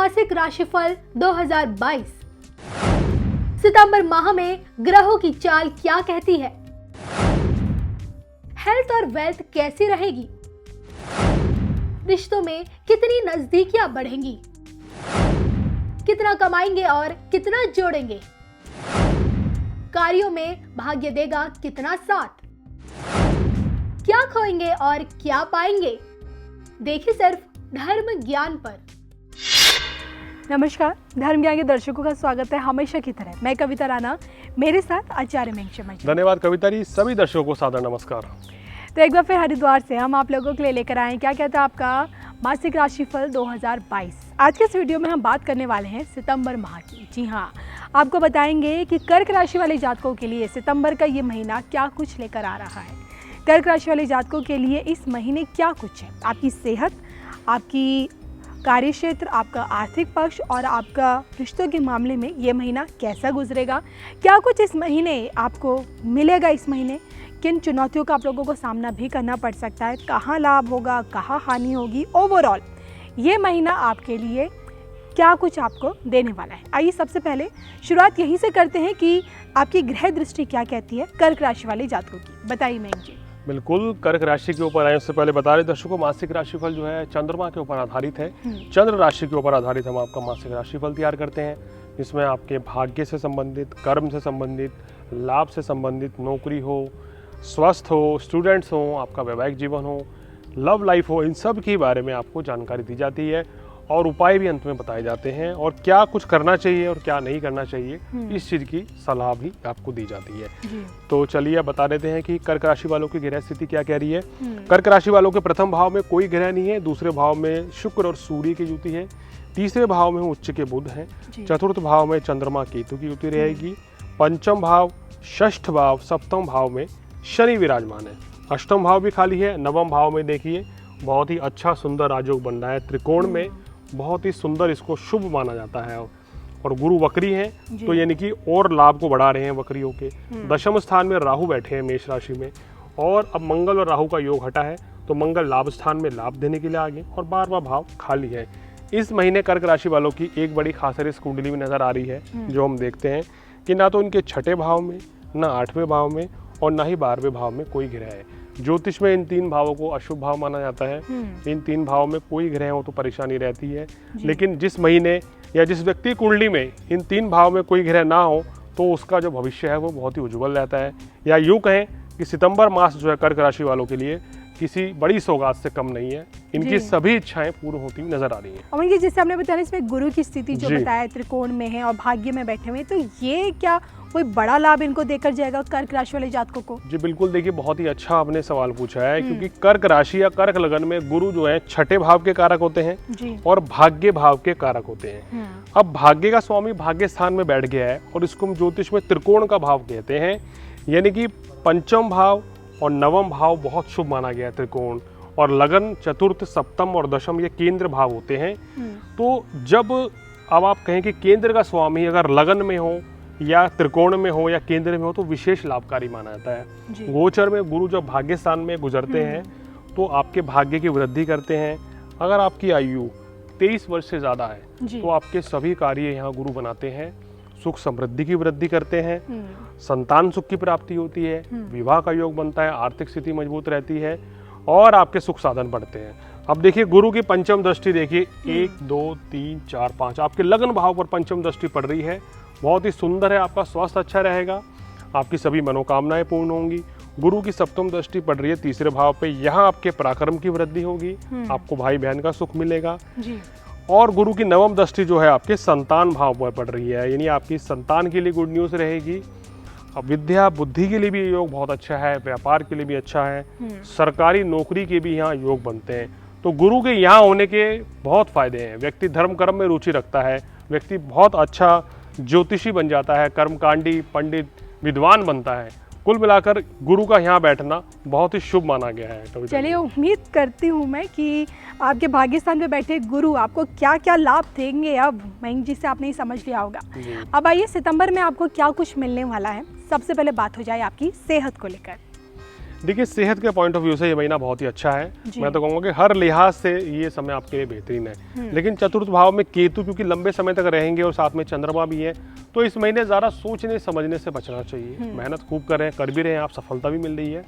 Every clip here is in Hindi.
मासिक राशिफल 2022। सितंबर माह में ग्रहों की चाल क्या कहती है? हेल्थ और वेल्थ कैसी रहेगी? रिश्तों में कितनी नजदीकियां बढ़ेंगी? कितना कमाएंगे और कितना जोड़ेंगे? कार्यों में भाग्य देगा कितना साथ? क्या खोएंगे और क्या पाएंगे? देखिए सिर्फ धर्म ज्ञान पर। नमस्कार, धर्म ज्ञान के दर्शकों का स्वागत है हमेशा की तरह। मैं कविता राणा, मेरे साथ आचार्य मेंगशर्मा। धन्यवाद कविता जी। सभी दर्शकों को सादर नमस्कार। तो एक बार फिर हरिद्वार से हम आप लोगों के लिए लेकर आए क्या कहता है आपका मासिक राशिफल 2022। आज के इस वीडियो में हम बात करने वाले हैं सितंबर माह की। जी हाँ, आपको बताएंगे कि कर्क राशि वाले जातकों के लिए सितंबर का ये महीना क्या कुछ लेकर आ रहा है। कर्क राशि वाले जातकों के लिए इस महीने क्या कुछ है, आपकी सेहत, आपकी कार्यक्षेत्र, आपका आर्थिक पक्ष और आपका रिश्तों के मामले में ये महीना कैसा गुजरेगा, क्या कुछ इस महीने आपको मिलेगा, इस महीने किन चुनौतियों का आप लोगों को सामना भी करना पड़ सकता है, कहाँ लाभ होगा, कहाँ हानि होगी, ओवरऑल ये महीना आपके लिए क्या कुछ आपको देने वाला है। आइए सबसे पहले शुरुआत यहीं से करते हैं कि आपकी ग्रह दृष्टि क्या कहती है कर्क राशि वाले जातकों की। बताइए मैम जी। बिल्कुल, कर्क राशि के ऊपर आए उससे पहले बता रहे दर्शकों, मासिक राशिफल जो है चंद्रमा के ऊपर आधारित है। चंद्र राशि के ऊपर आधारित हम आपका मासिक राशिफल तैयार करते हैं। इसमें आपके भाग्य से संबंधित, कर्म से संबंधित, लाभ से संबंधित, नौकरी हो, स्वस्थ हो, स्टूडेंट्स हो, आपका वैवाहिक जीवन हो, लव लाइफ हो, इन सब के बारे में आपको जानकारी दी जाती है और उपाय भी अंत में बताए जाते हैं और क्या कुछ करना चाहिए और क्या नहीं करना चाहिए, इस चीज़ की सलाह भी आपको दी जाती है। तो चलिए अब बता देते हैं कि कर्क राशि वालों की ग्रह स्थिति क्या कह रही है। कर्क राशि वालों के प्रथम भाव में कोई ग्रह नहीं है, दूसरे भाव में शुक्र और सूर्य की युति है, तीसरे भाव में उच्च के बुध हैं, चतुर्थ भाव में चंद्रमा केतु की युति रहेगी, पंचम भाव, षष्ठ भाव, सप्तम भाव में शनि विराजमान है, अष्टम भाव भी खाली है, नवम भाव में देखिए बहुत ही अच्छा सुंदर राजयोग बन रहा है, त्रिकोण में बहुत ही सुंदर, इसको शुभ माना जाता है। और गुरु वक्री हैं तो यानी कि और लाभ को बढ़ा रहे हैं वक्रियों के। दशम स्थान में राहु बैठे हैं मेष राशि में और अब मंगल और राहु का योग हटा है तो मंगल लाभ स्थान में लाभ देने के लिए आगे और 12वां भाव खाली है। इस महीने कर्क राशि वालों की एक बड़ी खासियत इस कुंडली में नजर आ रही है जो हम देखते हैं कि ना तो इनके छठे भाव में, ना 8वें भाव में और ना ही 12वें भाव में कोई ग्रह है। ज्योतिष में इन 3 भावों को अशुभ भाव माना जाता है। इन 3 भावों में कोई ग्रह हो तो परेशानी रहती है, लेकिन जिस महीने या जिस व्यक्ति कुंडली में इन 3 भाव में कोई ग्रह ना हो तो उसका जो भविष्य है वो बहुत ही उज्जवल रहता है। या यूँ कहें कि सितंबर मास जो है कर्क राशि वालों के लिए किसी बड़ी सौगात से कम नहीं है। इनकी सभी इच्छाएं पूर्ण होती हुई नजर आ रही हैं। और ये जैसे आपने बताया इसमें गुरु की स्थिति जो बताया त्रिकोण में है और भाग्य में बैठे हुए, तो ये क्या कोई बड़ा लाभ इनको देकर जाएगा कर्क राशि वाले जातकों को? जी बिल्कुल, देखिए बहुत ही अच्छा आपने सवाल पूछा है क्योंकि कर्क राशि या कर्क लगन में गुरु जो है छठे भाव के कारक होते हैं और भाग्य भाव के कारक होते हैं। अब भाग्य का स्वामी भाग्य स्थान में बैठ गया है और इसको हम ज्योतिष में त्रिकोण का भाव कहते हैं, यानी कि पंचम भाव और नवम भाव बहुत शुभ माना गया है त्रिकोण, और लगन, चतुर्थ, सप्तम और दशम ये केंद्र भाव होते हैं। तो जब अब आप कहें कि केंद्र का स्वामी अगर लगन में हो या त्रिकोण में हो या केंद्र में हो तो विशेष लाभकारी माना जाता है। गोचर में गुरु जब भाग्य स्थान में गुजरते हैं तो आपके भाग्य की वृद्धि करते हैं। अगर आपकी आयु 23 वर्ष से ज़्यादा है तो आपके सभी कार्य यहाँ गुरु बनाते हैं, सुख समृद्धि की वृद्धि करते हैं, संतान सुख की प्राप्ति होती है, विवाह का योग बनता है, आर्थिक स्थिति मजबूत रहती है और आपके सुख साधन बढ़ते हैं। अब देखिए गुरु की पंचम दृष्टि देखिए 1, 2, 3, 4, 5 आपके लगन भाव पर पंचम दृष्टि पड़ रही है, बहुत ही सुंदर है। आपका स्वास्थ्य अच्छा रहेगा, आपकी सभी मनोकामनाएं पूर्ण होंगी। गुरु की सप्तम दृष्टि पड़ रही है तीसरे भाव पे, यहाँ आपके पराक्रम की वृद्धि होगी, आपको भाई बहन का सुख मिलेगा। और गुरु की नवम दृष्टि जो है आपके संतान भाव पर पड़ रही है, यानी आपकी संतान के लिए गुड न्यूज़ रहेगी। अब विद्या बुद्धि के लिए भी योग बहुत अच्छा है, व्यापार के लिए भी अच्छा है, सरकारी नौकरी के भी यहाँ योग बनते हैं। तो गुरु के यहाँ होने के बहुत फायदे हैं। व्यक्ति धर्म कर्म में रुचि रखता है, व्यक्ति बहुत अच्छा ज्योतिषी बन जाता है, कर्मकांडी, पंडित, विद्वान बनता है। कुल मिलाकर गुरु का यहाँ बैठना बहुत ही शुभ माना गया है। चलिए, उम्मीद करती हूँ मैं कि आपके भाग्य स्थान पे बैठे गुरु आपको क्या क्या लाभ देंगे। अब मयंक जी से आपने ही समझ लिया होगा। अब आइए सितंबर में आपको क्या कुछ मिलने वाला है। सबसे पहले बात हो जाए आपकी सेहत को लेकर। देखिए, सेहत के पॉइंट ऑफ व्यू से ये महीना बहुत ही अच्छा है। जी। मैं तो कहूँगा कि हर लिहाज से ये समय आपके लिए बेहतरीन है। लेकिन चतुर्थ भाव में केतु क्योंकि लंबे समय तक रहेंगे और साथ में चंद्रमा भी है, तो इस महीने ज़्यादा सोचने समझने से बचना चाहिए। मेहनत खूब करें, कर भी रहे हैं आप, सफलता भी मिल रही है।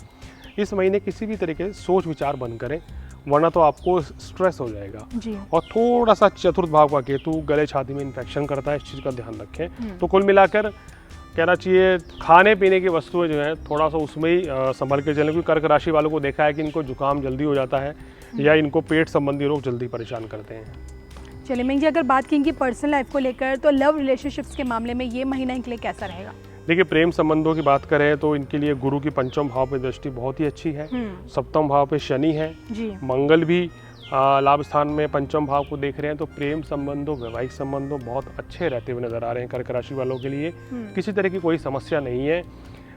इस महीने किसी भी तरीके से सोच विचार बंद करें, वरना तो आपको स्ट्रेस हो जाएगा। जी। और थोड़ा सा चतुर्थ भाव का केतु गले छाती में इन्फेक्शन करता है, इस चीज़ का ध्यान रखें। तो कुल मिलाकर कहना चाहिए खाने पीने की वस्तुएं जो हैं थोड़ा सा उसमें ही संभल के चलें, क्योंकि कर्क राशि वालों को देखा है कि इनको जुकाम जल्दी हो जाता है या इनको पेट संबंधी रोग जल्दी परेशान करते हैं। चलिए मैं जी, अगर बात करेंगे पर्सनल लाइफ को लेकर, तो लव रिलेशनशिप्स के मामले में ये महीना इनके लिए कैसा रहेगा? देखिए, प्रेम संबंधों की बात करें तो इनके लिए गुरु की पंचम भाव पे दृष्टि बहुत ही अच्छी है। सप्तम भाव पे शनि है, जी। मंगल भी लाभ स्थान में पंचम भाव को देख रहे हैं, तो प्रेम संबंधों, वैवाहिक संबंधों बहुत अच्छे रहते हुए नजर आ रहे हैं कर्क राशि वालों के लिए। किसी तरह की कोई समस्या नहीं है।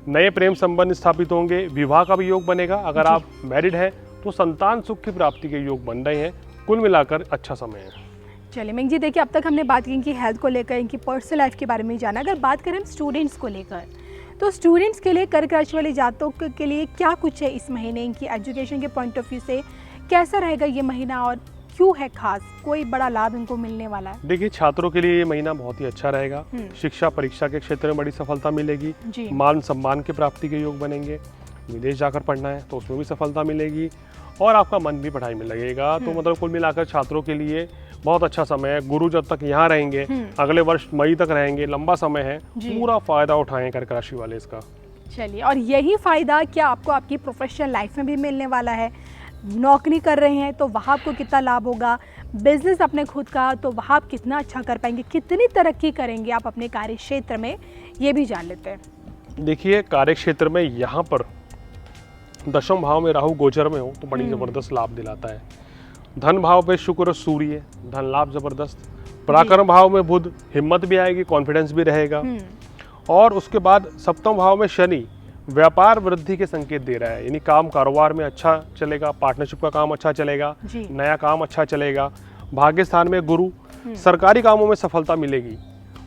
नए प्रेम संबंध स्थापित होंगे, विवाह का भी योग बनेगा। अगर आप मैरिड हैं तो संतान सुख की प्राप्ति के योग बन रहे हैं। कुल मिलाकर अच्छा समय है। चलिए मैं जी, देखिए अब तक हमने बात की इनकी हेल्थ को लेकर, इनकी पर्सनल लाइफ के बारे में जाना। अगर बात करें हम स्टूडेंट्स को लेकर, तो स्टूडेंट्स के लिए कर्क राशि वाले जातकों के लिए क्या कुछ है इस महीने? इनकी एजुकेशन के पॉइंट ऑफ व्यू से कैसा रहेगा ये महीना और क्यों है खास? कोई बड़ा लाभ इनको मिलने वाला है? देखिए, छात्रों के लिए ये महीना बहुत ही अच्छा रहेगा। शिक्षा परीक्षा के क्षेत्र में बड़ी सफलता मिलेगी। जी। मान सम्मान की प्राप्ति के योग बनेंगे। विदेश जाकर पढ़ना है तो उसमें भी सफलता मिलेगी और आपका मन भी पढ़ाई में लगेगा। तो मतलब कुल मिलाकर छात्रों के लिए बहुत अच्छा समय है। गुरु जब तक यहाँ रहेंगे, अगले वर्ष मई तक रहेंगे, लंबा समय है, पूरा फायदा उठाएं कर्क राशि वाले इसका। चलिए, और यही फायदा क्या आपको आपकी प्रोफेशनल लाइफ में भी मिलने वाला है? नौकरी कर रहे हैं तो वहाँ आपको कितना लाभ होगा? बिजनेस अपने खुद का तो वहाँ आप कितना अच्छा कर पाएंगे? कितनी तरक्की करेंगे आप अपने कार्य क्षेत्र में, ये भी जान लेते हैं। देखिए, कार्य क्षेत्र में यहाँ पर दशम भाव में राहु गोचर में हो तो बड़ी जबरदस्त लाभ दिलाता है। धन भाव पे शुक्र और सूर्य, धन लाभ जबरदस्त। पराक्रम भाव में बुध, हिम्मत भी आएगी, कॉन्फिडेंस भी रहेगा। और उसके बाद सप्तम भाव में शनि व्यापार वृद्धि के संकेत दे रहा है, यानी काम कारोबार में अच्छा चलेगा, पार्टनरशिप का काम अच्छा चलेगा, नया काम अच्छा चलेगा। भाग्य स्थान में गुरु, सरकारी कामों में सफलता मिलेगी,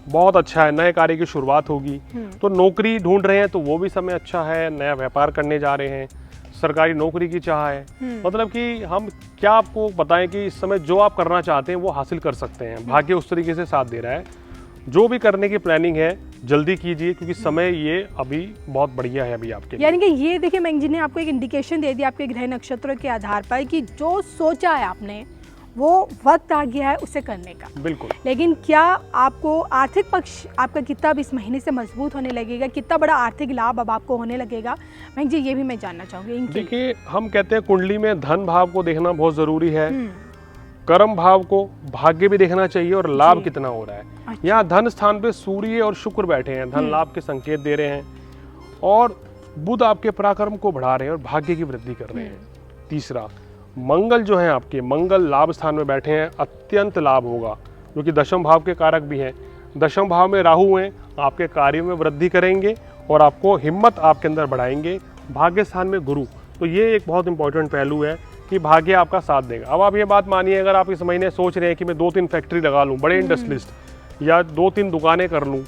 बहुत अच्छा है, नए कार्य की शुरुआत होगी। तो नौकरी ढूंढ रहे हैं तो वो भी समय अच्छा है, नया व्यापार करने जा रहे हैं, सरकारी नौकरी की चाह है। मतलब कि हम क्या आपको बताएं कि इस समय जो आप करना चाहते हैं वो हासिल कर सकते हैं। भाग्य उस तरीके से साथ दे रहा है। जो भी करने की प्लानिंग है जल्दी कीजिए, क्योंकि समय ये अभी बहुत बढ़िया है अभी आपके लिए। यानी कि ये देखिए, मैंग जी ने आपको एक इंडिकेशन दे दिया आपके ग्रह नक्षत्रों के आधार पर कि जो सोचा है आपने वो वक्त आ गया है उसे करने का। बिल्कुल। लेकिन क्या आपको आर्थिक पक्ष आपका कितना अब इस महीने से मजबूत होने लगेगा? कितना बड़ा आर्थिक लाभ अब आपको होने लगेगा? मैंग जी, ये भी मैं जानना चाहूँगी। देखिए, हम कहते हैं कुंडली में धन भाव को देखना बहुत जरूरी है, कर्म भाव को, भाग्य भी देखना चाहिए और लाभ कितना हो रहा है। अच्छा। यहाँ धन स्थान पे सूर्य और शुक्र बैठे हैं, धन लाभ के संकेत दे रहे हैं, और बुध आपके पराक्रम को बढ़ा रहे हैं और भाग्य की वृद्धि कर रहे हैं। तीसरा, मंगल जो है आपके, मंगल लाभ स्थान में बैठे हैं, अत्यंत लाभ होगा, जो कि दशम भाव के कारक भी हैं। दशम भाव में राहु हैं, आपके कार्यों में वृद्धि करेंगे और आपको हिम्मत आपके अंदर बढ़ाएंगे। भाग्य स्थान में गुरु, तो ये एक बहुत इंपॉर्टेंट पहलू है कि भाग्य आपका साथ देगा। अब आप ये बात मानिए, अगर आप इस महीने सोच रहे हैं कि मैं 2-3 फैक्ट्री लगा लूँ, बड़े इंडस्ट्रियलिस्ट, या 2-3 दुकानें कर लूँ,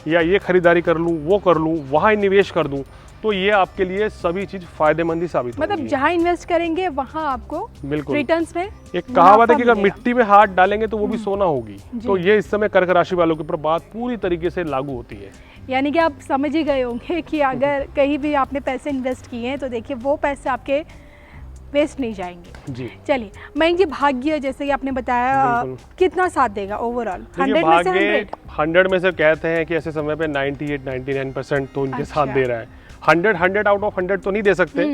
या ये खरीदारी कर लूँ, वो कर लूँ, वहाँ निवेश कर दूँ, तो ये आपके लिए सभी चीज फायदेमंद ही साबित होगी। मतलब जहाँ इन्वेस्ट करेंगे वहाँ आपको बिल्कुल रिटर्न्स में एक कहावत है कि अगर मिट्टी में हाथ डालेंगे तो वो भी सोना होगी। तो ये इस समय कर्क राशि वालों के ऊपर बात पूरी तरीके से लागू होती है। यानी कि आप समझ ही गए होंगे कि अगर कहीं भी आपने पैसे इन्वेस्ट किए हैं तो देखिए वो पैसे आपके वेस्ट नहीं जाएंगे जी। चलिए मयंक जी, भाग्य जैसे कि आपने बताया कितना साथ देगा ओवरऑल? 100 में से कहते हैं कि ऐसे समय पे 98-99% तो इनके साथ दे रहा है। 100 आउट ऑफ 100 तो नहीं दे सकते,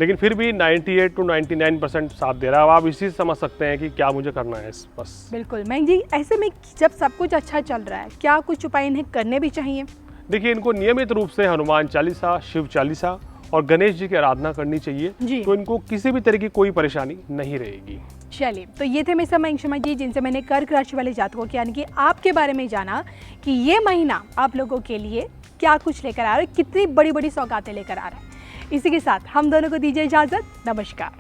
लेकिन फिर भी 98 to 99% साथ दे रहा है। अब आप इसी से समझ सकते हैं कि क्या मुझे करना है बस। बिल्कुल मयंक जी, ऐसे में जब सब कुछ अच्छा चल रहा है, क्या कुछ उपाय इन्हें करने भी चाहिए? देखिए, इनको नियमित रूप से हनुमान चालीसा, शिव चालीसा और गणेश जी की आराधना करनी चाहिए, तो इनको किसी भी तरह की कोई परेशानी नहीं रहेगी। चलिए, तो ये थे मेरे मयंक शर्मा जी, जिनसे मैंने कर्क राशि वाले जातकों के यानी कि आपके बारे में जाना कि ये महीना आप लोगों के लिए क्या कुछ लेकर आ रहा है, कितनी बड़ी बड़ी सौगातें लेकर आ रहा है। इसी के साथ हम दोनों को दीजिए इजाजत। नमस्कार।